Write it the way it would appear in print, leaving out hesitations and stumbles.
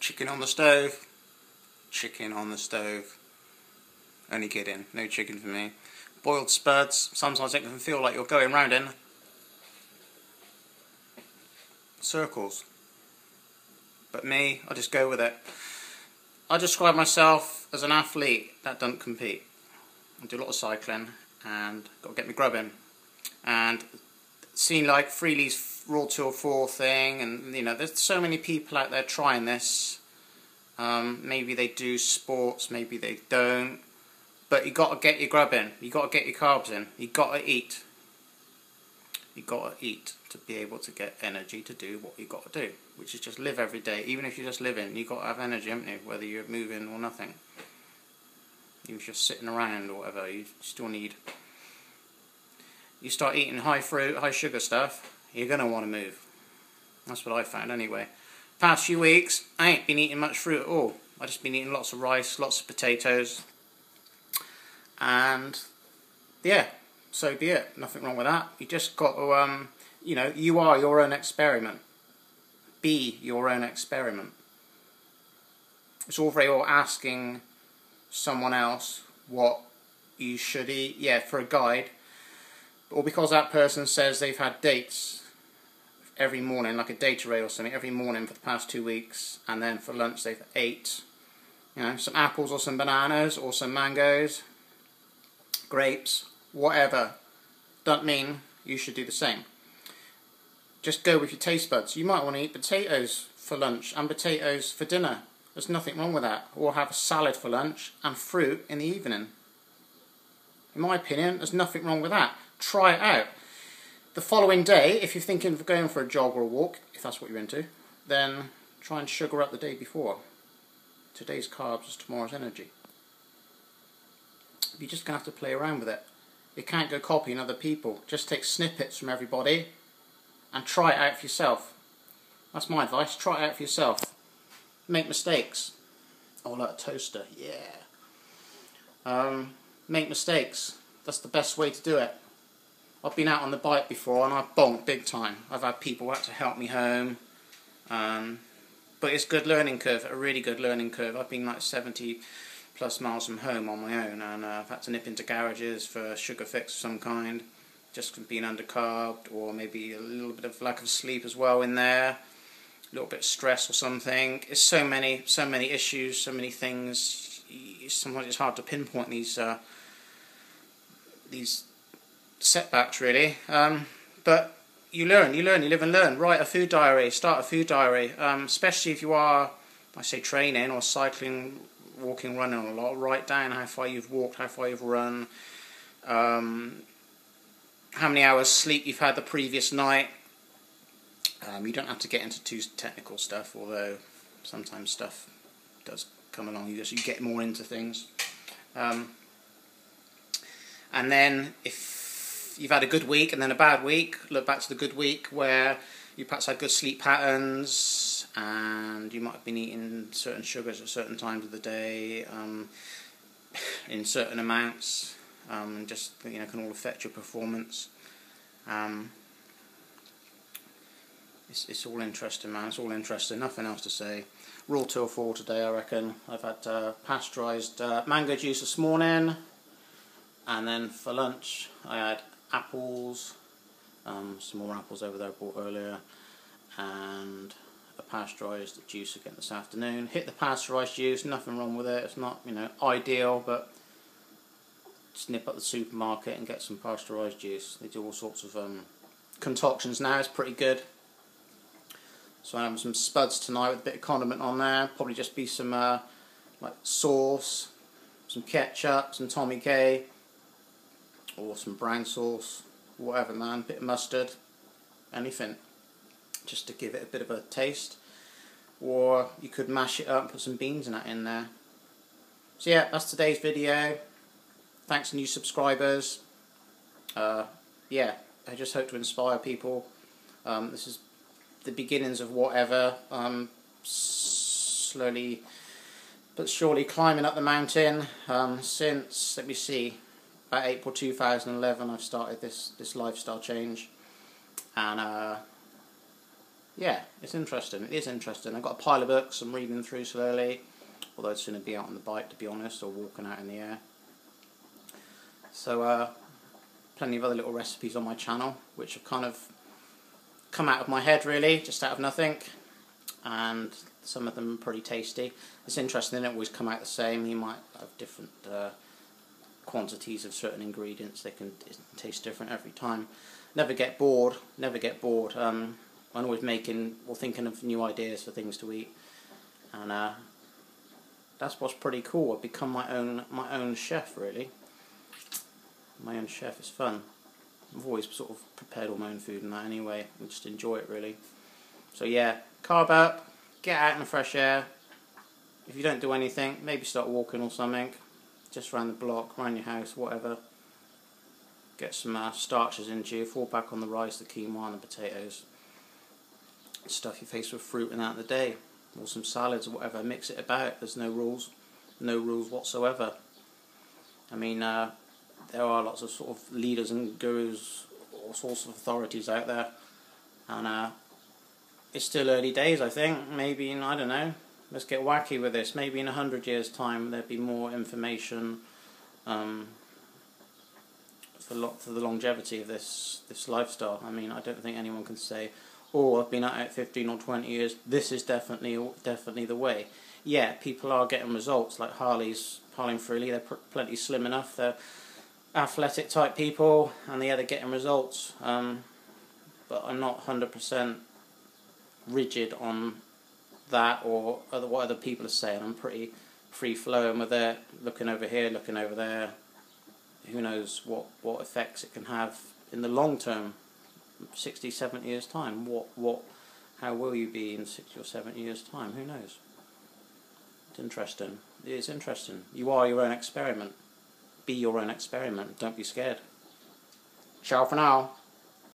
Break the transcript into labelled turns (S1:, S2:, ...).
S1: Chicken on the stove. Chicken on the stove. Only kidding, no chicken for me. Boiled spuds, sometimes it can feel like you're going round in circles. But me, I just go with it. I describe myself as an athlete that doesn't compete. I do a lot of cycling and got to get my grub in. And seen like Freely's Raw 204 thing, and you know, there's so many people out there trying this. Maybe they do sports, maybe they don't. But you got to get your grub in. You got to get your carbs in. You got to eat. You got to eat to be able to get energy to do what you got to do, which is just live every day. Even if you're just living, you got to have energy, haven't you? Whether you're moving or nothing. You're just sitting around or whatever. You still need. You start eating high fruit, high sugar stuff, you're gonna want to move. That's what I found anyway. Past few weeks, I ain't been eating much fruit at all. I just been eating lots of rice, lots of potatoes, and yeah, so be it. Nothing wrong with that. You just got to, you know, you are your own experiment. Be your own experiment. It's all very well asking someone else what you should eat, yeah, for a guide, or because that person says they've had dates every morning, like a Datorade or something, every morning for the past 2 weeks, and then for lunch they've ate, you know, some apples or some bananas or some mangoes, grapes, whatever. Doesn't mean you should do the same. Just go with your taste buds. You might want to eat potatoes for lunch and potatoes for dinner. There's nothing wrong with that. Or have a salad for lunch and fruit in the evening. In my opinion, there's nothing wrong with that. Try it out. The following day, if you're thinking of going for a jog or a walk, if that's what you're into, then try and sugar up the day before. Today's carbs is tomorrow's energy. You're just going to have to play around with it. You can't go copying other people. Just take snippets from everybody and try it out for yourself. That's my advice. Try it out for yourself. Make mistakes. Oh, like a toaster. Yeah. Make mistakes. That's the best way to do it. I've been out on the bike before and I've bonked big time. I've had people who had to help me home. But it's a good learning curve, a really good learning curve. I've been like 70 plus miles from home on my own, and I've had to nip into garages for a sugar fix of some kind, just from being undercarbed, or maybe a little bit of lack of sleep as well in there, a little bit of stress or something. It's so many issues, so many things. Sometimes it's hard to pinpoint these setbacks really, but you learn, you live and learn. Write a food diary, start a food diary, especially if you are, I say, training or cycling, walking, running a lot. Write down how far you've walked, how far you've run, how many hours sleep you've had the previous night. You don't have to get into too technical stuff, although sometimes stuff does come along, you get more into things. And then if you've had a good week and then a bad week, look back to the good week where you perhaps had good sleep patterns and you might have been eating certain sugars at certain times of the day, in certain amounts, and just, you know, can all affect your performance. It's all interesting, man. It's all interesting. Nothing else to say. Raw 204 today, I reckon. I've had pasteurised mango juice this morning. And then for lunch, I had apples, some more apples over there I bought earlier, and a pasteurised juice again this afternoon. Hit the pasteurised juice, nothing wrong with it. It's not, you know, ideal, but just nip up the supermarket and get some pasteurised juice. They do all sorts of concoctions now. It's pretty good. So I'm having some spuds tonight with a bit of condiment on there. Probably just be some like sauce, some ketchup, some Tommy K, or some brown sauce, whatever, man. Bit of mustard, anything, just to give it a bit of a taste. Or you could mash it up and put some beans and that in there. So yeah, that's today's video. Thanks to new subscribers. Yeah, I just hope to inspire people. This is the beginnings of whatever. Slowly but surely climbing up the mountain. Since, let me see, about April 2011 I've started this lifestyle change, and yeah, it's interesting. It is interesting. I've got a pile of books I'm reading through slowly, although I'd sooner be out on the bike, to be honest, or walking out in the air. So, plenty of other little recipes on my channel, which have kind of come out of my head, really, just out of nothing. And some of them are pretty tasty. It's interesting, they don't always come out the same. You might have different quantities of certain ingredients. They can taste different every time. Never get bored. Never get bored. I'm always making or thinking of new ideas for things to eat, and that's what's pretty cool. I've become my own chef, really. My own chef is fun. I've always sort of prepared all my own food and that anyway. I just enjoy it, really. So yeah, carb up, get out in the fresh air. If you don't do anything, maybe start walking or something, just around the block, around your house, whatever. Get some starches into you, fall back on the rice, the quinoa and the potatoes. Stuff your face with fruit and that in the day, or some salads or whatever. Mix it about. There's no rules whatsoever. I mean, there are lots of sort of leaders and gurus, all sorts of authorities out there, and it's still early days. I think maybe I don't know. Let's get wacky with this. Maybe in 100 years' time there'd be more information for the longevity of this lifestyle. I mean, I don't think anyone can say, "Oh, I've been at it 15 or 20 years. This is definitely the way." Yeah, people are getting results. Like Harley's freely. They're plenty slim enough. They're athletic type people, and they're getting results. But I'm not 100% rigid on that or what other people are saying. I'm pretty free flowing with it. Looking over here, looking over there. Who knows what effects it can have in the long term, 60, 70 years time. How will you be in 60 or 70 years time? Who knows? It's interesting. It is interesting. You are your own experiment. Be your own experiment. Don't be scared. Ciao for now.